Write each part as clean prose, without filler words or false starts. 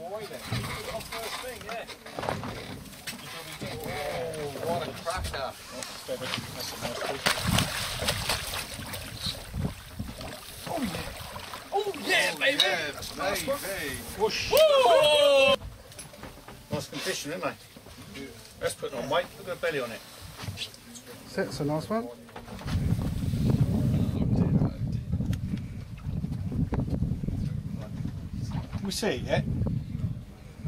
Oh, what a cracker. That's a nice fish. Oh yeah. Oh yeah, baby. Yeah, that's a nice one. Whoosh. Whoa! Nice condition, isn't they? Yeah. Let's put it on weight. Look at the belly on it. That's a nice one. Can we see it yet?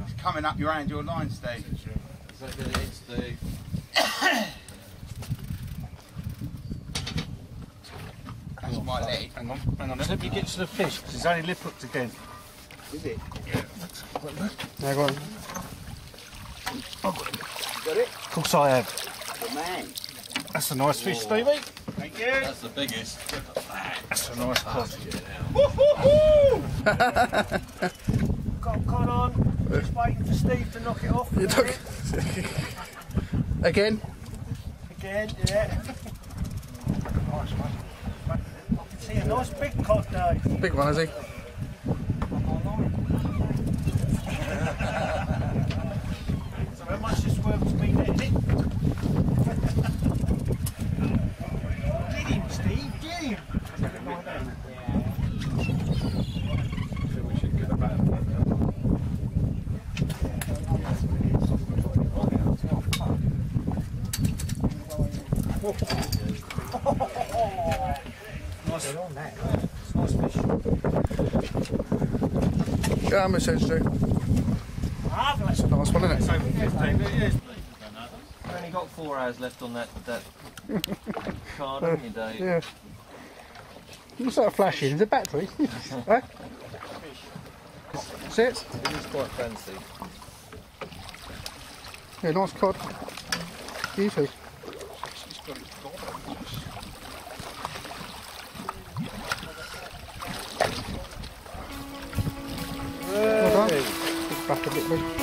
It's coming up your angel line, Steve. Is that going to hit, Steve? That's my leg. Hang on. Let me get to the fish, because his only lip hooked again. Is it? Yeah. There, go on. Got it? Of course I have. Good man. That's a nice fish, Stevie. Thank you. That's the biggest. That's a nice cod. Got cod on. Just waiting for Steve to knock it off. You took again? Again, yeah. Nice one. I can see a nice big cod though. Big one, is he? So how much this worm's been in it? Get him, Steve, get him! We should get a bat. Nice on that. It's nice fish. Yeah, how much do? Marvellous. Nice one, isn't it? It's over 15, but yeah. I've only got 4 hours left on that card, haven't you, Dave? Yeah. What's that flashing? Is it battery? Eh? See it? It is quite fancy. Yeah, nice cod. Beauty. Well done. Back a bit, Luke.